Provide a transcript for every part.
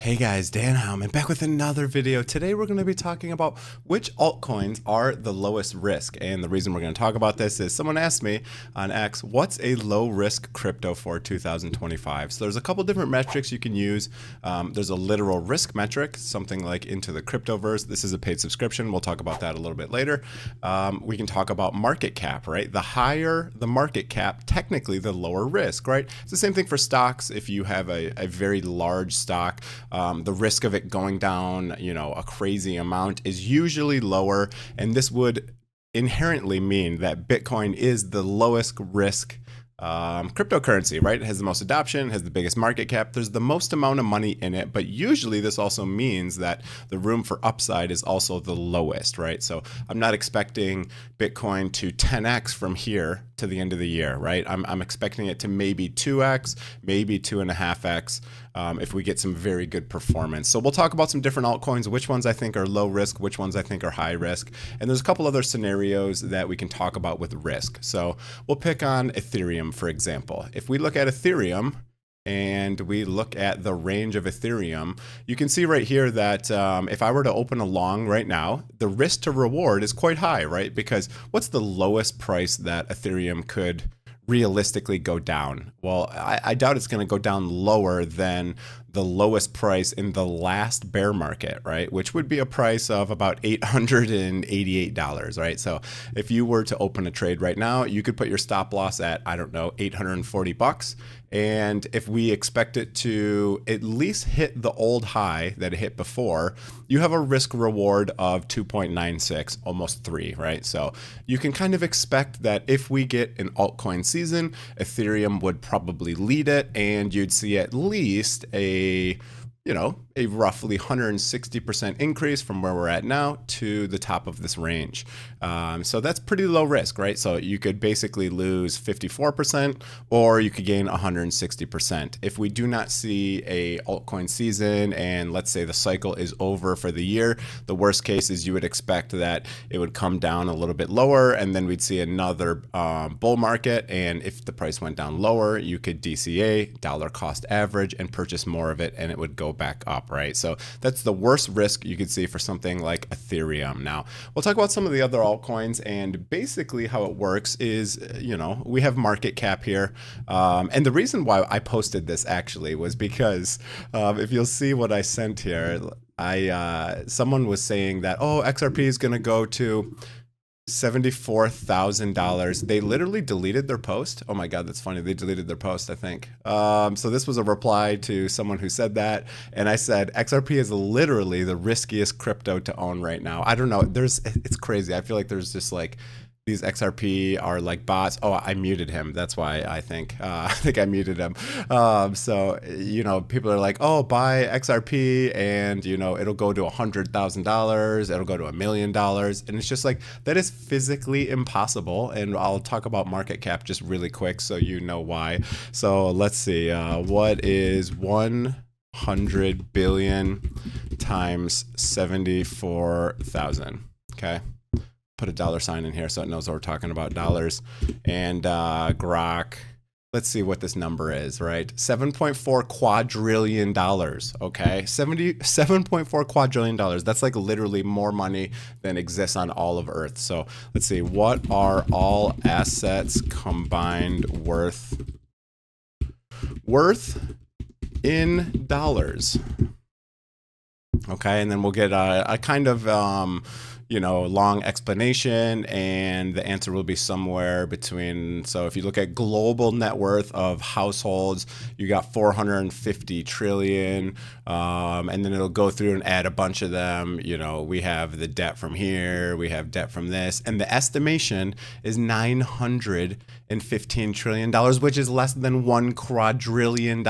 Hey guys, Dan Heilman back with another video. Today we're going to be talking about which altcoins are the lowest risk. And the reason we're going to talk about this is someone asked me on X, what's a low risk crypto for 2025? So there's a couple different metrics you can use. There's a literal risk metric, something like into the Cryptoverse. This is a paid subscription. We'll talk about that a little bit later. We can talk about market cap, right? The higher the market cap, technically the lower risk, right? It's the same thing for stocks. If you have a very large stock, the risk of it going down, a crazy amount is usually lower. And this would inherently mean that Bitcoin is the lowest risk cryptocurrency, right? It has the most adoption, has the biggest market cap. There's the most amount of money in it, but usually this also means that the room for upside is also the lowest, right? So I'm not expecting Bitcoin to 10x from here to the end of the year, right? I'm expecting it to maybe 2x, maybe 2.5x if we get some very good performance. So we'll talk about some different altcoins, which ones I think are low risk, which ones I think are high risk. And there's a couple other scenarios that we can talk about with risk. So we'll pick on Ethereum, for example. If we look at Ethereum, and we look at the range of Ethereum, you can see right here that if I were to open a long right now, the risk to reward is quite high, right? Because what's the lowest price that Ethereum could realistically go down? Well, I doubt it's going to go down lower than the lowest price in the last bear market, right? Which would be a price of about $888, right? So if you were to open a trade right now, you could put your stop loss at, I don't know, 840 bucks. And if we expect it to at least hit the old high that it hit before, you have a risk reward of 2.96, almost 3, right? So you can kind of expect that if we get an altcoin season, Ethereum would probably lead it, and you'd see at least a roughly 160% increase from where we're at now to the top of this range. So that's pretty low risk, right? So you could basically lose 54% or you could gain 160%. If we do not see a altcoin season and let's say the cycle is over for the year, the worst case is you would expect that it would come down a little bit lower and then we'd see another bull market. And if the price went down lower, you could DCA, dollar cost average, and purchase more of it and it would go back up, right? So that's the worst risk you could see for something like Ethereum. Now, we'll talk about some of the other altcoins, and basically how it works is, we have market cap here. And the reason why I posted this actually was because if you'll see what I sent here, someone was saying that, oh, XRP is going to go to $74,000. They literally deleted their post. Oh my God, that's funny. They deleted their post, I think. So this was a reply to someone who said that. And I said, XRP is literally the riskiest crypto to own right now. I don't know. It's crazy. I feel like there's just like, these XRP are like bots. Oh, I muted him. That's why I think I muted him. So, people are like, oh, buy XRP and, it'll go to $100,000. It'll go to $1 million. And it's just like, that is physically impossible. And I'll talk about market cap just really quick so you know why. So let's see. What is 100 billion times 74,000? Okay. Put a dollar sign in here so it knows what we're talking about, dollars. And Grok, let's see what this number is, right? $7.4 quadrillion, okay? $7.4 quadrillion. That's like literally more money than exists on all of Earth. So let's see, what are all assets combined worth in dollars? Okay, and then we'll get a kind of long explanation, and the answer will be somewhere between. So if you look at global net worth of households, you got 450 trillion, and then it'll go through and add a bunch of them. We have the debt from here, we have debt from this, and the estimation is $915 trillion, which is less than $1 quadrillion.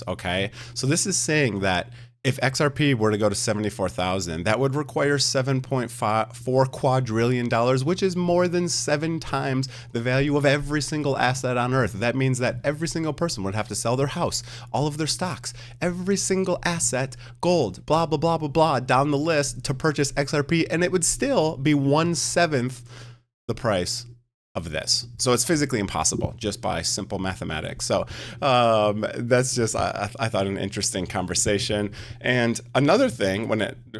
Okay, so this is saying that if XRP were to go to 74,000, that would require $7.4 quadrillion, which is more than 7 times the value of every single asset on Earth. That means that every single person would have to sell their house, all of their stocks, every single asset, gold, blah, blah, blah, blah, blah, down the list to purchase XRP, and it would still be 1/7 the price of this. So it's physically impossible just by simple mathematics. So that's just, I thought, an interesting conversation. And another thing,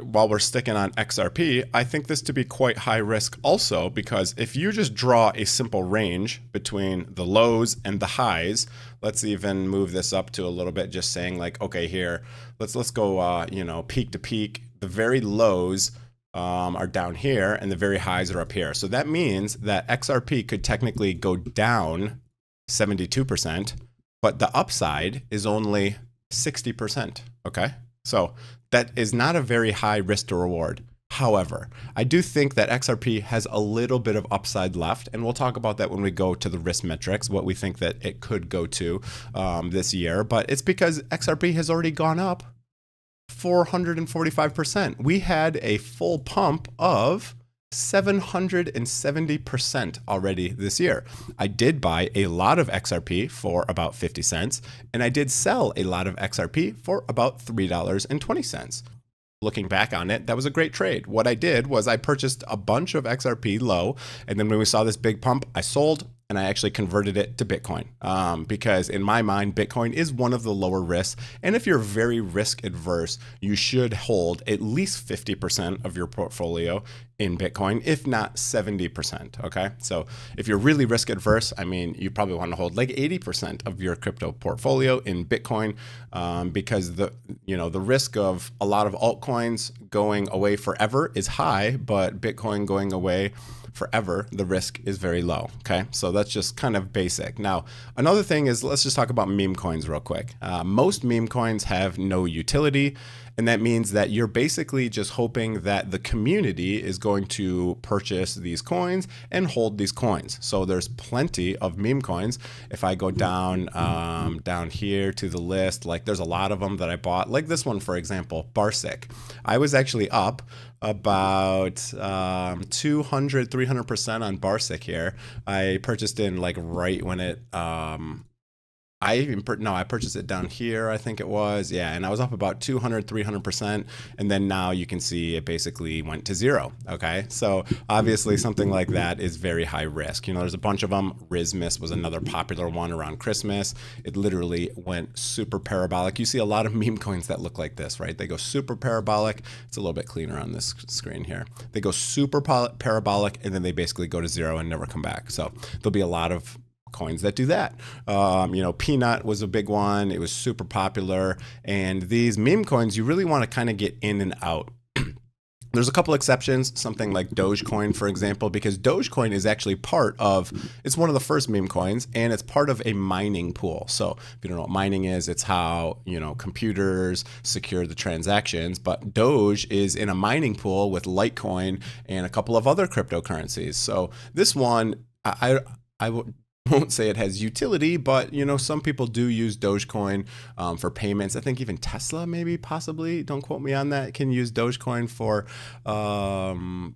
while we're sticking on XRP, I think this to be quite high risk also, because if you just draw a simple range between the lows and the highs, let's even move this up to a little bit, just saying like, okay, here, let's go, peak to peak. The very lows are down here and the very highs are up here. So that means that XRP could technically go down 72%, but the upside is only 60%. Okay. So that is not a very high risk to reward. However, I do think that XRP has a little bit of upside left, and we'll talk about that when we go to the risk metrics, what we think that it could go to this year. But it's because XRP has already gone up 445%. We had a full pump of 770% already this year. I did buy a lot of XRP for about 50 cents, and I did sell a lot of XRP for about $3.20. Looking back on it, that was a great trade. What I did was I purchased a bunch of XRP low, and then when we saw this big pump, I sold, and I actually converted it to Bitcoin because in my mind, Bitcoin is one of the lower risks. And if you're very risk adverse, you should hold at least 50% of your portfolio in Bitcoin, if not 70%. Okay. So if you're really risk adverse, I mean, you probably want to hold like 80% of your crypto portfolio in Bitcoin because the risk of a lot of altcoins going away forever is high, but Bitcoin going away forever, the risk is very low. Okay, so that's just kind of basic. Now, another thing is, let's just talk about meme coins real quick. Most meme coins have no utility, and that means that you're basically just hoping that the community is going to purchase these coins and hold these coins. So there's plenty of meme coins. If I go down here to the list, like there's a lot of them that I bought, like this one, for example, Barsic. I was actually up about 200-300% on Barsic here. I purchased in like right when it I purchased it down here, I think it was. Yeah, and I was up about 200-300%, and then now you can see it basically went to zero. Okay, so obviously something like that is very high risk. There's a bunch of them. Rismus was another popular one around Christmas. It literally went super parabolic. You see a lot of meme coins that look like this, right? They go super parabolic. It's a little bit cleaner on this screen here. They go super parabolic, and then they basically go to zero and never come back. So there'll be a lot of coins that do that. Peanut was a big one. It was super popular. And these meme coins, you really want to kind of get in and out. There's a couple exceptions, something like Dogecoin, for example, because Dogecoin is actually it's one of the first meme coins, and it's part of a mining pool. So if you don't know what mining is, it's how, computers secure the transactions. But Doge is in a mining pool with Litecoin and a couple of other cryptocurrencies. So this one, I won't say it has utility, but some people do use Dogecoin for payments. I think even Tesla, maybe, possibly, don't quote me on that, can use Dogecoin for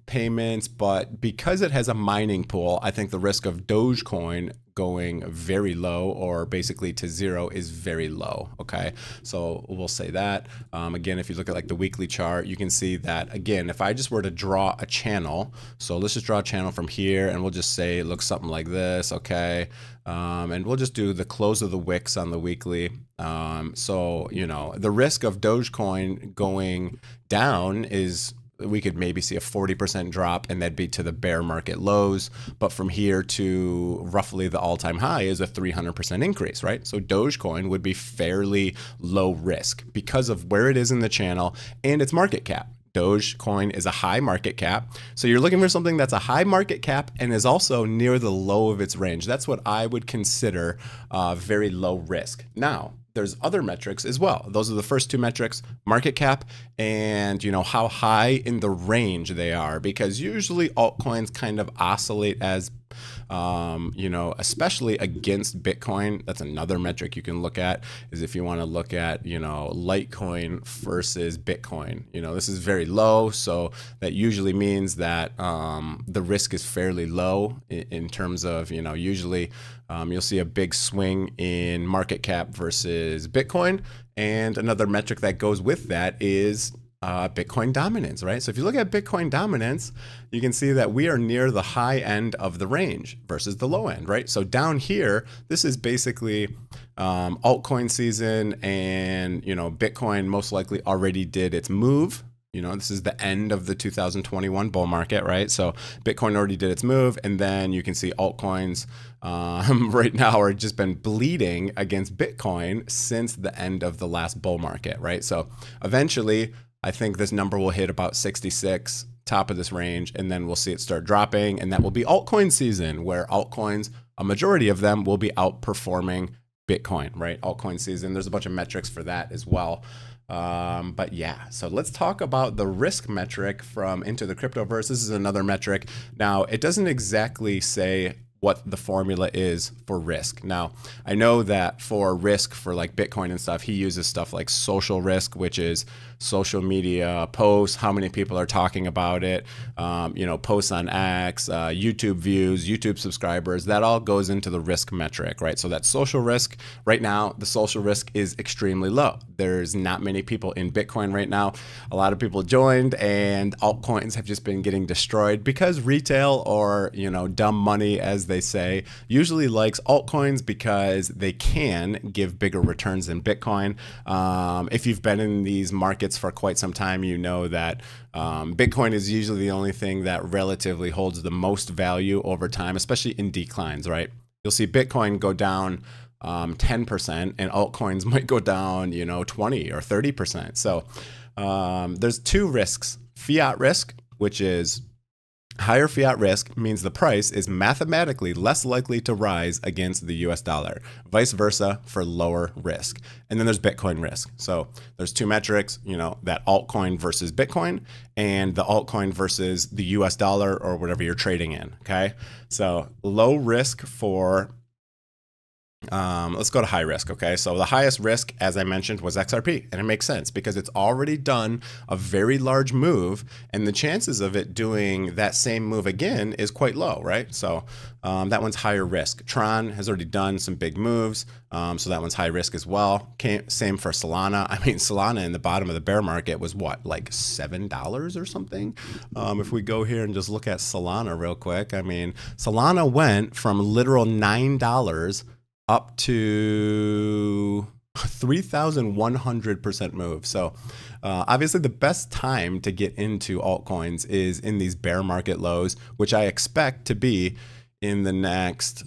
payments. But because it has a mining pool, I think the risk of Dogecoin going very low or basically to zero is very low. Okay, so we'll say that. Again, if you look at like the weekly chart, you can see that, again, if I just were to draw a channel, so let's just draw a channel from here, and we'll just say it looks something like this. Okay, and we'll just do the close of the wicks on the weekly. So the risk of Dogecoin going down is, we could maybe see a 40% drop, and that'd be to the bear market lows. But from here to roughly the all-time high is a 300% increase, right? So Dogecoin would be fairly low risk because of where it is in the channel and its market cap. Dogecoin is a high market cap. So you're looking for something that's a high market cap and is also near the low of its range. That's what I would consider very low risk. Now, there's other metrics as well. Those are the first two metrics, market cap and how high in the range they are, because usually altcoins kind of oscillate as especially against Bitcoin. That's another metric you can look at, is if you want to look at, Litecoin versus Bitcoin. This is very low, so that usually means that the risk is fairly low in terms of, usually you'll see a big swing in market cap versus Bitcoin. And another metric that goes with that is Bitcoin dominance, right? So if you look at Bitcoin dominance, you can see that we are near the high end of the range versus the low end, right? So down here, this is basically altcoin season, and Bitcoin most likely already did its move. This is the end of the 2021 bull market, right? So Bitcoin already did its move, and then you can see altcoins right now are just been bleeding against Bitcoin since the end of the last bull market, right? So eventually, I think this number will hit about 66, top of this range, and then we'll see it start dropping, and that will be altcoin season, where altcoins, a majority of them, will be outperforming Bitcoin, right? Altcoin season. There's a bunch of metrics for that as well. But yeah, so let's talk about the risk metric from Into the Cryptoverse. This is another metric. Now, it doesn't exactly say what the formula is for risk. Now, I know that for risk for like Bitcoin and stuff, he uses stuff like social risk, which is social media posts, how many people are talking about it, posts on X, YouTube views, YouTube subscribers, that all goes into the risk metric, right? So that social risk, right now, the social risk is extremely low. There's not many people in Bitcoin right now. A lot of people joined, and altcoins have just been getting destroyed because retail, or, dumb money, as they say, usually likes altcoins because they can give bigger returns than Bitcoin. If you've been in these markets for quite some time, you know that Bitcoin is usually the only thing that relatively holds the most value over time, especially in declines, right? You'll see Bitcoin go down 10%, and altcoins might go down, 20 or 30%. So there's two risks. Fiat risk, which is higher fiat risk, means the price is mathematically less likely to rise against the US dollar, vice versa for lower risk. And then there's Bitcoin risk. So there's two metrics, that altcoin versus Bitcoin, and the altcoin versus the US dollar or whatever you're trading in, okay? So low risk for let's go to high risk. Okay. So the highest risk, as I mentioned, was XRP. And it makes sense because it's already done a very large move, and the chances of it doing that same move again is quite low, right? So that one's higher risk. Tron has already done some big moves. So that one's high risk as well. Same for Solana. I mean, Solana in the bottom of the bear market was what, like $7 or something? If we go here and just look at Solana real quick, I mean, Solana went from literal $9 up to 3,100% move. So obviously the best time to get into altcoins is in these bear market lows, which I expect to be in the next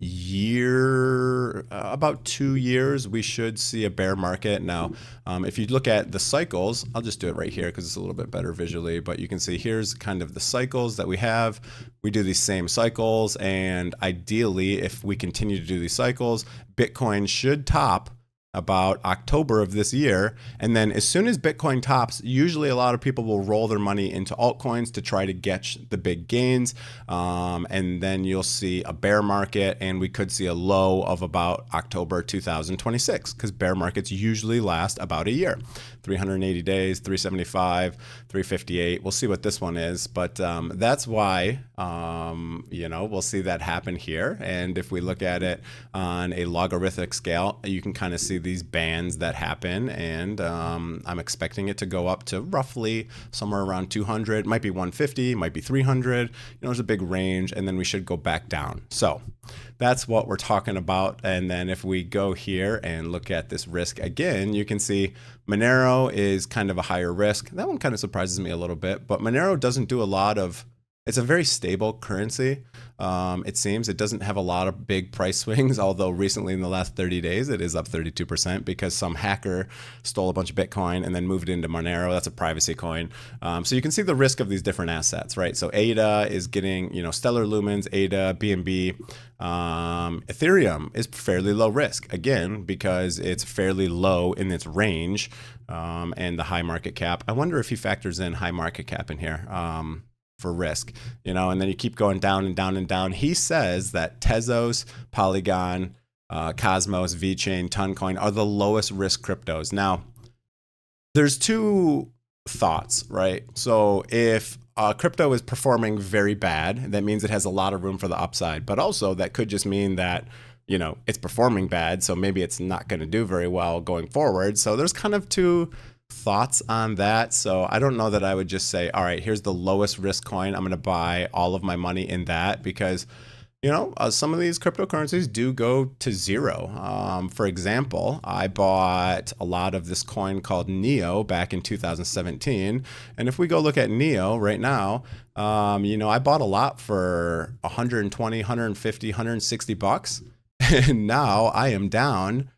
year, about 2 years, we should see a bear market. Now, if you look at the cycles, I'll just do it right here because it's a little bit better visually, but you can see here's kind of the cycles that we have. We do these same cycles, and ideally, if we continue to do these cycles, Bitcoin should top about October of this year. And then as soon as Bitcoin tops, usually a lot of people will roll their money into altcoins to try to get the big gains. And then you'll see a bear market, and we could see a low of about October 2026, because bear markets usually last about a year. 380 days, 375, 358. We'll see what this one is, but that's why, we'll see that happen here. And if we look at it on a logarithmic scale, you can kind of see these bands that happen, and I'm expecting it to go up to roughly somewhere around 200, might be 150, might be 300. There's a big range, and then we should go back down. So that's what we're talking about. And then if we go here and look at this risk again, you can see Monero is kind of a higher risk. That one kind of surprises me a little bit, but Monero doesn't do a lot of, it's a very stable currency. It seems it doesn't have a lot of big price swings, although recently in the last 30 days, it is up 32% because some hacker stole a bunch of Bitcoin and then moved it into Monero. That's a privacy coin. So you can see the risk of these different assets, right? So ADA is getting, Stellar Lumens, ADA, BNB. Ethereum is fairly low risk, again, because it's fairly low in its range and the high market cap. I wonder if he factors in high market cap in here. For risk, and then you keep going down and down and down. He says that Tezos, Polygon, Cosmos, VeChain, Toncoin are the lowest risk cryptos. Now, there's two thoughts, right? So if crypto is performing very bad, that means it has a lot of room for the upside, but also that could just mean that it's performing bad, so maybe it's not going to do very well going forward. So there's kind of two thoughts on that. So I don't know that I would just say, all right, here's the lowest risk coin. I'm going to buy all of my money in that, because some of these cryptocurrencies do go to zero. For example, I bought a lot of this coin called NEO back in 2017. And if we go look at NEO right now, I bought a lot for 120, 150, 160 bucks. And now I am down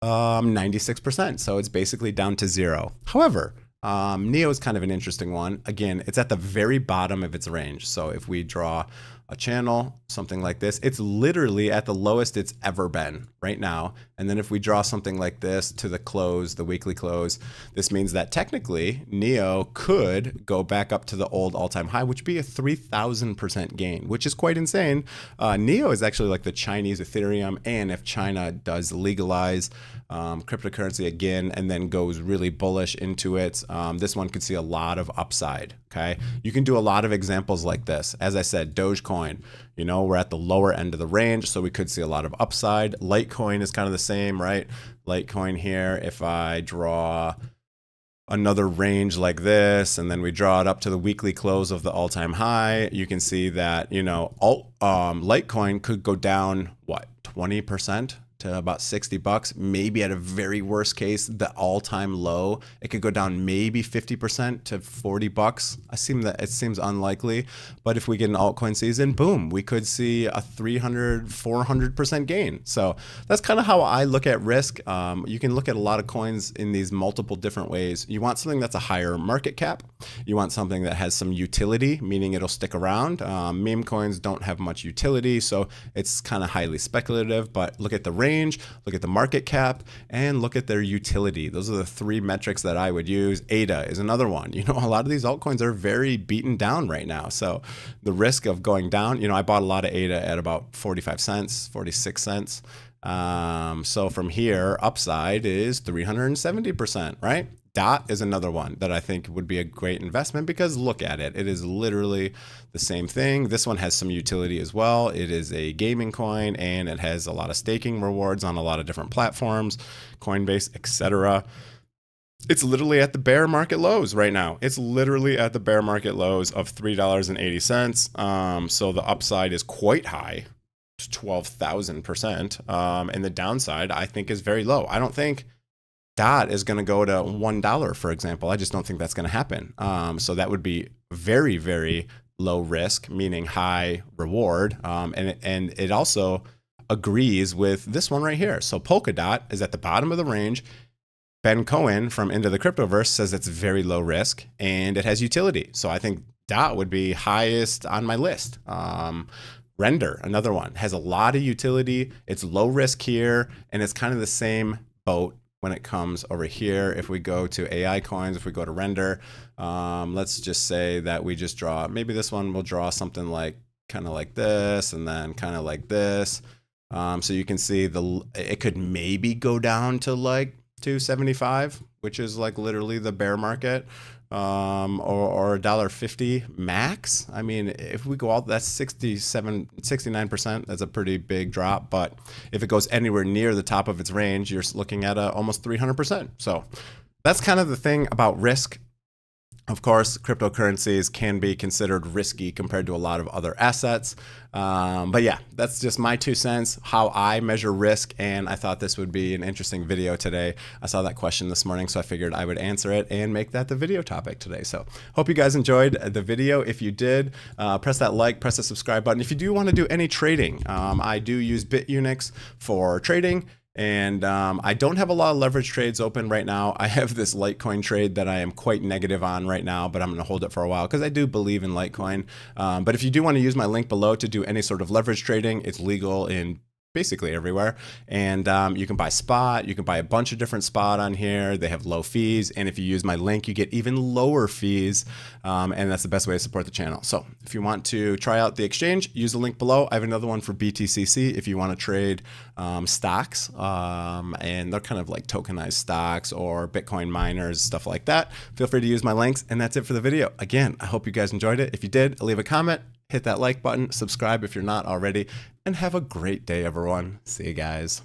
96%. So it's basically down to zero. However, NEO is kind of an interesting one. Again, it's at the very bottom of its range. So if we draw a channel, something like this, it's literally at the lowest it's ever been right now. And then if we draw something like this to the close, the weekly close, this means that technically NEO could go back up to the old all-time high, which would be a 3,000% gain, which is quite insane. NEO is actually like the Chinese Ethereum. And if China does legalize cryptocurrency again and then goes really bullish into it, this one could see a lot of upside. Okay, you can do a lot of examples like this. As I said, Dogecoin, we're at the lower end of the range, so we could see a lot of upside. Litecoin is kind of the same, right? Litecoin here, if I draw another range like this, and then we draw it up to the weekly close of the all-time high, you can see that, Litecoin could go down, 20%? To about 60 bucks, maybe at a very worst case, the all-time low. It could go down maybe 50% to 40 bucks. It seems unlikely, but if we get an altcoin season, boom, we could see a 300, 400% gain. So that's kind of how I look at risk. You can look at a lot of coins in these multiple different ways. You want something that's a higher market cap. You want something that has some utility, meaning it'll stick around. Meme coins don't have much utility, so it's kind of highly speculative, but look at the range, look at the market cap, and look at their utility. Those are the three metrics that I would use. ADA is another one. A lot of these altcoins are very beaten down right now. So the risk of going down, I bought a lot of ADA at about 45 cents, 46 cents. So from here, upside is 370%, right? DOT is another one that I think would be a great investment, because look at it. It is literally the same thing. This one has some utility as well. It is a gaming coin, and it has a lot of staking rewards on a lot of different platforms, Coinbase, etc. It's literally at the bear market lows right now. It's literally at the bear market lows of $3.80. So the upside is quite high, 12,000%. And the downside, I think, is very low. I don't think DOT is going to go to $1, for example. I just don't think that's going to happen. So that would be very, very low risk, meaning high reward. And it also agrees with this one right here. So Polkadot is at the bottom of the range. Ben Cowen from Into the Cryptoverse says it's very low risk and it has utility. So I think DOT would be highest on my list. Render, another one, has a lot of utility. It's low risk here, and it's kind of the same boat when it comes over here. If we go to AI coins, if we go to Render, let's just say that we just draw, maybe this one will draw something like kind of like this, and then kind of like this. So you can see it could maybe go down to like 275, which is like literally the bear market, or $1.50 max. I mean, if we go out, that's 69%. That's a pretty big drop. But if it goes anywhere near the top of its range, you're looking at almost 300%. So that's kind of the thing about risk. Of course, cryptocurrencies can be considered risky compared to a lot of other assets. But yeah, that's just my 2 cents, how I measure risk. And I thought this would be an interesting video today. I saw that question this morning, so I figured I would answer it and make that the video topic today. So hope you guys enjoyed the video. If you did, press that like, press the subscribe button. If you do want to do any trading, I do use Bitunix for trading. And I don't have a lot of leverage trades open right now. I have this Litecoin trade that I am quite negative on right now, but I'm going to hold it for a while because I do believe in Litecoin. But if you do want to use my link below to do any sort of leverage trading, it's legal in basically everywhere. And you can buy spot, you can buy a bunch of different spot on here. They have low fees. And if you use my link, you get even lower fees. And that's the best way to support the channel. So if you want to try out the exchange, use the link below. I have another one for BTCC if you want to trade stocks. And they're kind of like tokenized stocks or Bitcoin miners, stuff like that. Feel free to use my links. And that's it for the video. Again, I hope you guys enjoyed it. If you did, leave a comment. Hit that like button, subscribe if you're not already, and have a great day, everyone. See you guys.